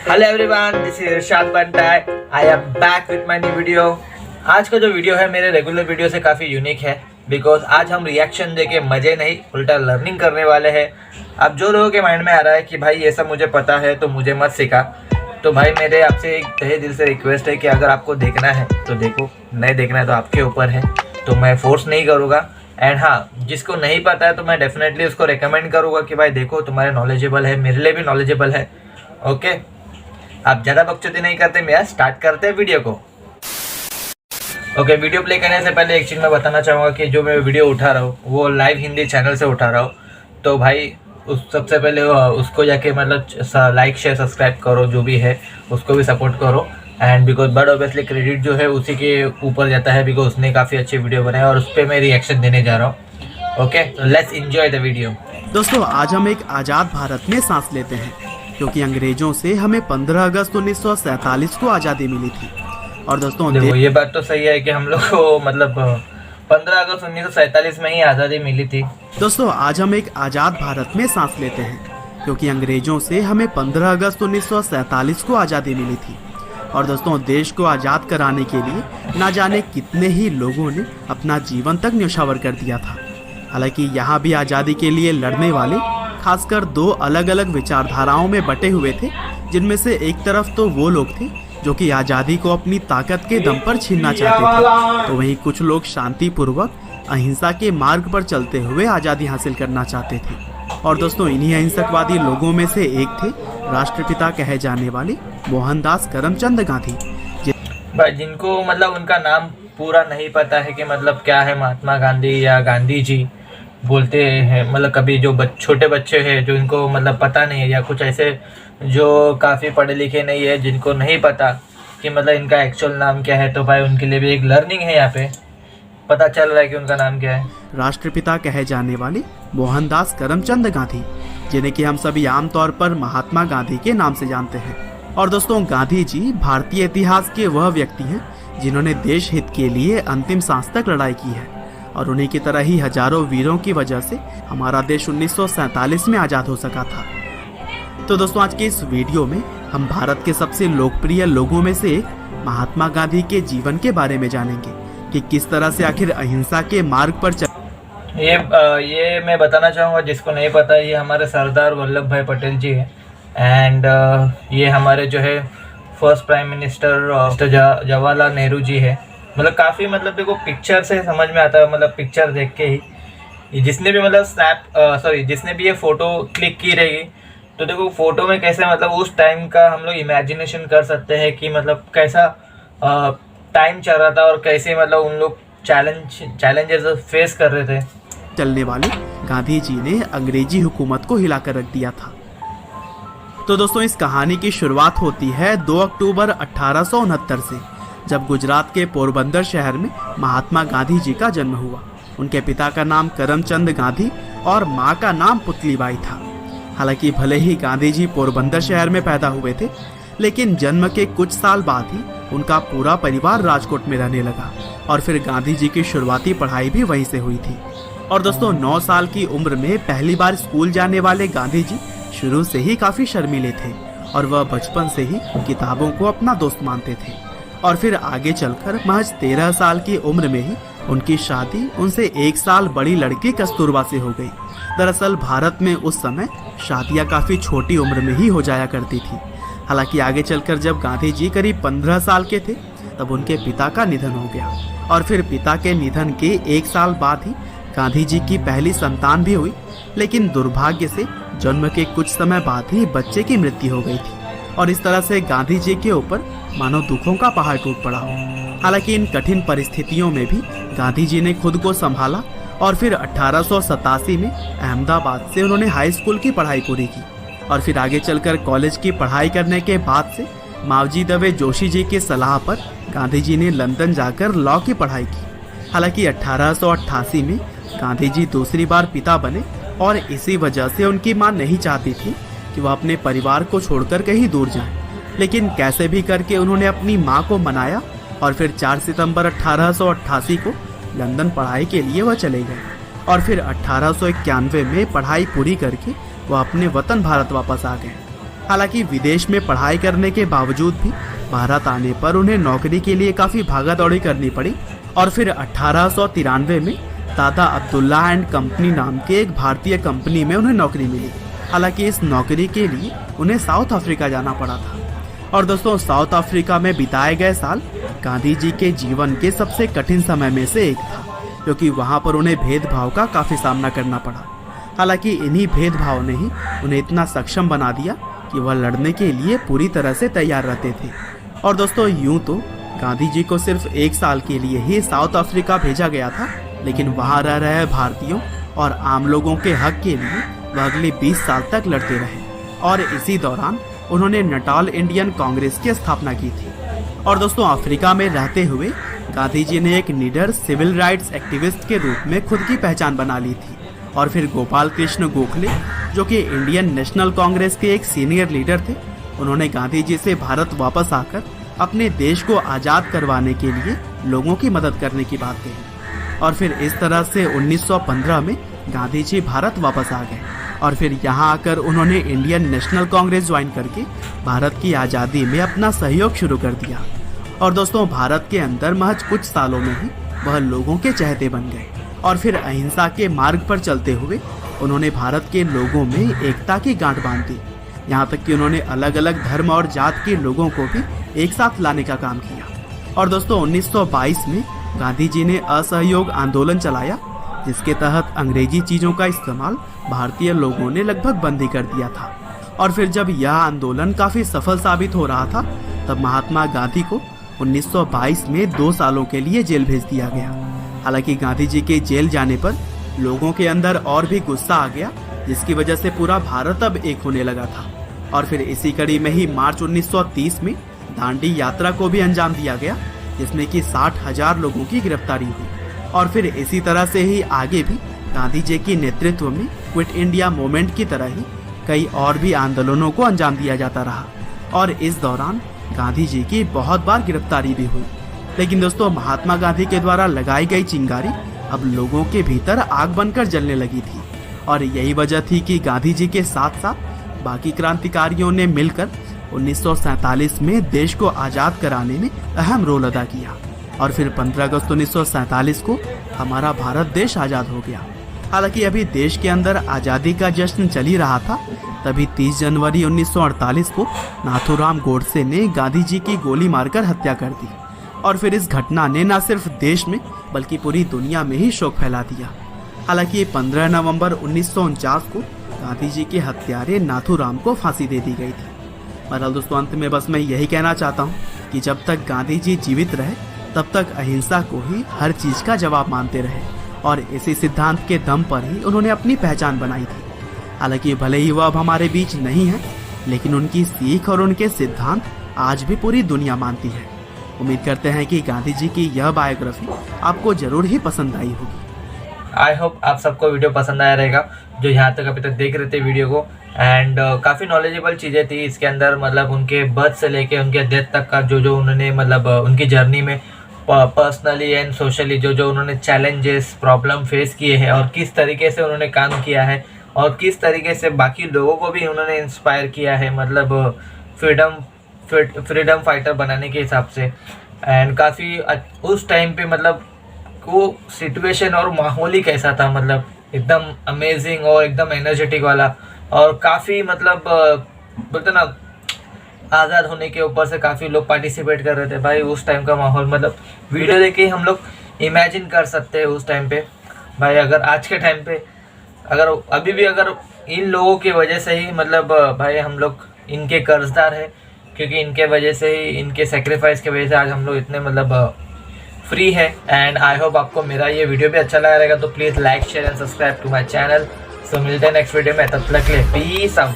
Hello everyone, this is Irshad Bantai. I am back with my new video. आज का जो video है मेरे रेगुलर वीडियो से काफ़ी यूनिक है बिकॉज आज हम रिएक्शन देके मज़े नहीं उल्टा लर्निंग करने वाले हैं। अब जो लोगों के माइंड में आ रहा है कि भाई ये सब मुझे पता है तो मुझे मत सिखा, तो भाई मेरे आपसे एक तहे दिल से रिक्वेस्ट है कि अगर आपको देखना है तो देखो, नहीं देखना है तो आपके ऊपर है, तो मैं फोर्स नहीं करूँगा। एंड हाँ, जिसको नहीं पता है तो मैं डेफिनेटली उसको रिकमेंड करूँगा कि भाई देखो, तुम्हारे नॉलेजेबल है, मेरे लिए भी नॉलेजेबल है। ओके, आप ज़्यादा बकचोदी नहीं करते, मैं स्टार्ट करते हैं वीडियो को। ओके, वीडियो प्ले करने से पहले एक चीज़ मैं बताना चाहूँगा कि जो मैं वीडियो उठा रहा हूँ वो लाइव हिंदी चैनल से उठा रहा हूँ, तो भाई उस सबसे पहले उसको जाके मतलब लाइक शेयर सब्सक्राइब करो, जो भी है उसको भी सपोर्ट करो। And because but obviously credit जो है उसी के ऊपर जाता है बिकॉज उसने काफ़ी अच्छी वीडियो बनाई और उस पर मैं रिएक्शन देने जा रहा हूँ। Okay, let's enjoy the video. दोस्तों, आज हम एक आज़ाद भारत में सांस लेते हैं क्योंकि अंग्रेजों से हमें 15 अगस्त 1947 को आज़ादी मिली थी। और दोस्तों देखो, ये बात तो सही है कि हम लोग को मतलब 15 अगस्त 1947 में ही आज़ादी मिली थी। दोस्तों, आज हम एक आज़ाद भारत में सांस लेते हैं क्योंकि अंग्रेजों से हमें 15 अगस्त 1947 को आज़ादी मिली थी। और दोस्तों, देश को आज़ाद कराने के लिए ना जाने कितने ही लोगों ने अपना जीवन तक न्यौछावर कर दिया था। हालांकि यहाँ भी आज़ादी के लिए लड़ने वाले खासकर दो अलग अलग विचारधाराओं में बटे हुए थे, जिनमें से एक तरफ तो वो लोग थे जो कि आज़ादी को अपनी ताकत के दम पर छीनना चाहते थे, तो वहीं कुछ लोग शांतिपूर्वक अहिंसा के मार्ग पर चलते हुए आज़ादी हासिल करना चाहते थे। और दोस्तों, इन्हीं अहिंसकवादी लोगों में से एक थे राष्ट्रपिता कहे जाने वाले मोहनदास करमचंद गांधी, भाई जिनको मतलब उनका नाम पूरा नहीं पता है कि मतलब क्या है महात्मा गांधी या गांधी जी बोलते हैं, मतलब कभी जो छोटे बच्चे हैं जो इनको मतलब पता नहीं है, या कुछ ऐसे जो काफ़ी पढ़े लिखे नहीं है जिनको नहीं पता कि मतलब इनका एक्चुअल नाम क्या है, तो भाई उनके लिए भी एक लर्निंग है। यहाँ पे पता चल रहा है कि उनका नाम क्या है। राष्ट्रपिता कहे जाने वाले मोहनदास करमचंद गांधी, जिन्हें कि हम सभी आमतौर पर महात्मा गांधी के नाम से जानते हैं। और दोस्तों, गांधी जी भारतीय इतिहास के वह व्यक्ति हैं जिन्होंने देश हित के लिए अंतिम सांस तक लड़ाई की है, और उन्हीं की तरह ही हजारों वीरों की वजह से हमारा देश 1947 में आज़ाद हो सका था। तो दोस्तों, आज के इस वीडियो में हम भारत के सबसे लोकप्रिय लोगों में से एक महात्मा गांधी के जीवन के बारे में जानेंगे कि किस तरह से आखिर अहिंसा के मार्ग पर ये मैं बताना चाहूँगा, जिसको नहीं पता, ये हमारे सरदार वल्लभ भाई पटेल जी हैं। एंड ये हमारे जो है first prime minister Jawaharlal Nehru ji है। मतलब काफ़ी मतलब देखो पिक्चर से समझ में आता है, मतलब पिक्चर देख के ही जिसने भी मतलब जिसने भी ये फ़ोटो क्लिक की रहेगी तो देखो फ़ोटो में कैसे मतलब उस टाइम का हम लोग इमेजिनेशन कर सकते हैं कि मतलब कैसा टाइम चल रहा था और कैसे मतलब उन लोग चैलेंजेस फेस कर रहे थे। चलने वाले गांधी जी ने अंग्रेजी हुकूमत को हिलाकर रख दिया था। तो दोस्तों, इस कहानी की शुरुआत होती है 2 अक्टूबर 1869 से, जब गुजरात के पोरबंदर शहर में महात्मा गांधी जी का जन्म हुआ। उनके पिता का नाम करमचंद गांधी और माँ का नाम पुतलीबाई था। हालांकि भले ही गांधी जी पोरबंदर शहर में पैदा हुए थे, लेकिन जन्म के कुछ साल बाद ही उनका पूरा परिवार राजकोट में रहने लगा, और फिर गांधी जी की शुरुआती पढ़ाई भी वहीं से हुई थी। और दोस्तों, 9 साल की उम्र में पहली बार स्कूल जाने वाले गांधी जी शुरू से ही काफ़ी शर्मीले थे, और वह बचपन से ही किताबों को अपना दोस्त मानते थे। और फिर आगे चलकर महज 13 साल की उम्र में ही उनकी शादी उनसे 1 साल बड़ी लड़की कस्तूरबा से हो गई। दरअसल भारत में उस समय शादियां काफ़ी छोटी उम्र में ही हो जाया करती थी। हालांकि आगे चलकर जब गांधी जी करीब 15 साल के थे तब उनके पिता का निधन हो गया, और फिर पिता के निधन के 1 साल बाद ही गांधी जी की पहली संतान भी हुई। लेकिन दुर्भाग्य से जन्म के कुछ समय बाद ही बच्चे की मृत्यु हो गई थी, और इस तरह से गांधी जी के ऊपर मानो दुखों का पहाड़ टूट पड़ा। हालांकि इन कठिन परिस्थितियों में भी गांधी जी ने खुद को संभाला, और फिर 1887 में अहमदाबाद से उन्होंने हाई स्कूल की पढ़ाई पूरी की, और फिर आगे चलकर कॉलेज की पढ़ाई करने के बाद से मावजी दवे जोशी जी की सलाह पर गांधी जी ने लंदन जाकर लॉ की पढ़ाई की। हालांकि 1888 में गांधी जी दूसरी बार पिता बने, और इसी वजह से उनकी मां नहीं चाहती थी कि वह अपने परिवार को छोड़कर कहीं दूर जाएं। लेकिन कैसे भी करके उन्होंने अपनी मां को मनाया, और फिर 4 सितंबर 1888 को लंदन पढ़ाई के लिए वह चले गए, और फिर 1891 में पढ़ाई पूरी करके वह अपने वतन भारत वापस आ गए। हालांकि विदेश में पढ़ाई करने के बावजूद भी भारत आने पर उन्हें नौकरी के लिए काफी भागा दौड़ी करनी पड़ी और फिर 1893 में दादा अब्दुल्ला एंड कंपनी नाम के एक भारतीय कंपनी में उन्हें नौकरी मिली। हालांकि इस नौकरी के लिए उन्हें साउथ अफ्रीका जाना पड़ा था। और दोस्तों, साउथ अफ्रीका में बिताए गए साल गांधी जी के जीवन के सबसे कठिन समय में से एक था, क्योंकि वहां पर उन्हें भेदभाव का काफी सामना करना पड़ा। हालांकि इन्हीं भेदभाव ने ही उन्हें इतना सक्षम बना दिया कि वह लड़ने के लिए पूरी तरह से तैयार रहते थे। और दोस्तों, यूं तो गांधी जी को सिर्फ 1 साल के लिए ही साउथ अफ्रीका भेजा गया था, लेकिन वहां रह रहे भारतीयों और आम लोगों के हक के लिए वह अगले 20 साल तक लड़ते रहे। और इसी दौरान उन्होंने नटाल इंडियन कांग्रेस की स्थापना की थी। और दोस्तों, अफ्रीका में रहते हुए गांधी जी ने एक निडर सिविल राइट्स एक्टिविस्ट के रूप में खुद की पहचान बना ली थी। और फिर गोपाल कृष्ण गोखले, जो कि इंडियन नेशनल कांग्रेस के एक सीनियर लीडर थे, उन्होंने गांधी जी से भारत वापस आकर अपने देश को आज़ाद करवाने के लिए लोगों की मदद करने की बात कही। और फिर इस तरह से 1915 में गांधी जी भारत वापस आ गए और फिर यहाँ आकर उन्होंने इंडियन नेशनल कांग्रेस ज्वाइन करके भारत की आज़ादी में अपना सहयोग शुरू कर दिया। और दोस्तों, भारत के अंदर महज कुछ सालों में ही वह लोगों के चहेते बन गए और फिर अहिंसा के मार्ग पर चलते हुए उन्होंने भारत के लोगों में एकता की गांठ बांध दी। यहाँ तक कि उन्होंने अलग अलग धर्म और जात के लोगों को भी एक साथ लाने का काम किया। और दोस्तों, 1922 में गांधी जी ने असहयोग आंदोलन चलाया, जिसके तहत अंग्रेजी चीजों का इस्तेमाल भारतीय लोगों ने लगभग बंद ही कर दिया था। और फिर जब यह आंदोलन काफी सफल साबित हो रहा था, तब महात्मा गांधी को 1922 में 2 सालों के लिए जेल भेज दिया गया। हालांकि गांधी जी के जेल जाने पर लोगों के अंदर और भी गुस्सा आ गया, जिसकी वजह से पूरा भारत अब एक होने लगा था। और फिर इसी कड़ी में ही मार्च 1930 में दांडी यात्रा को भी अंजाम दिया गया, जिसमें कि 60,000 लोगों की गिरफ्तारी हुई। और फिर इसी तरह से ही आगे भी गांधी जी के नेतृत्व में क्विट इंडिया मूवमेंट की तरह ही कई और भी आंदोलनों को अंजाम दिया जाता रहा। और इस दौरान गांधी जी की बहुत बार गिरफ्तारी भी हुई। लेकिन दोस्तों, महात्मा गांधी के द्वारा लगाई गई चिंगारी अब लोगों के भीतर आग बनकर जलने लगी थी। और यही वजह थी कि गांधी जी के साथ साथ बाकी क्रांतिकारियों ने मिलकर 1947 में देश को आज़ाद कराने में अहम रोल अदा किया। और फिर 15 अगस्त 1947 को हमारा भारत देश आज़ाद हो गया। हालांकि अभी देश के अंदर आज़ादी का जश्न चल ही रहा था, तभी 30 जनवरी 1948 को नाथूराम गोडसे ने गांधी जी की गोली मारकर हत्या कर दी। और फिर इस घटना ने न सिर्फ देश में बल्कि पूरी दुनिया में ही शोक फैला दिया। हालांकि 15 नवंबर 1949 को गांधी जी के हत्यारे नाथूराम को फांसी दे दी गई थी। बहरहाल दोस्तों, अंत में बस मैं यही कहना चाहता हूँ कि जब तक गांधी जी जीवित रहे, तब तक अहिंसा को ही हर चीज का जवाब मानते रहे और इसी सिद्धांत के दम पर ही उन्होंने अपनी पहचान बनाई थी। हालांकि भले ही वह अब हमारे बीच नहीं है, लेकिन उनकी सीख और उनके सिद्धांत आज भी पूरी दुनिया मानती है। उम्मीद करते हैं कि गांधी जी की यह बायोग्राफी आपको जरूर ही पसंद आई होगी। आई होप आप सबको वीडियो पसंद आया रहेगा, जो यहाँ तक अभी तक देख रहे थे वीडियो को। एंड काफ़ी नॉलेजेबल चीज़ें थी इसके अंदर, मतलब उनके बर्थ से लेके उनके डेथ तक का जो उन्होंने मतलब उनकी जर्नी में पर्सनली एंड सोशली जो उन्होंने चैलेंजेस प्रॉब्लम फेस किए हैं और किस तरीके से उन्होंने काम किया है और किस तरीके से बाकी लोगों को भी उन्होंने इंस्पायर किया है, मतलब फ्रीडम फाइटर बनाने के हिसाब से। एंड काफ़ी उस टाइम पे मतलब वो सिचुएशन और माहौल ही कैसा था, मतलब एकदम अमेजिंग और एकदम एनर्जेटिक वाला। और काफ़ी मतलब बोलते ना, आज़ाद होने के ऊपर से काफ़ी लोग पार्टिसिपेट कर रहे थे भाई। उस टाइम का माहौल मतलब वीडियो देख के हम लोग इमेजिन कर सकते हैं उस टाइम पे भाई। अगर आज के टाइम पे अगर अभी भी अगर इन लोगों की वजह से ही मतलब भाई हम लोग इनके कर्जदार हैं, क्योंकि इनके वजह से ही, इनके सेक्रीफाइस की वजह से आज हम लोग इतने मतलब फ्री है। एंड आई होप आपको मेरा ये वीडियो भी अच्छा लगा रहेगा, तो please like share and subscribe to my channel. So मिलते हैं नेक्स्ट वीडियो में, तब तक के लिए पीस आउट।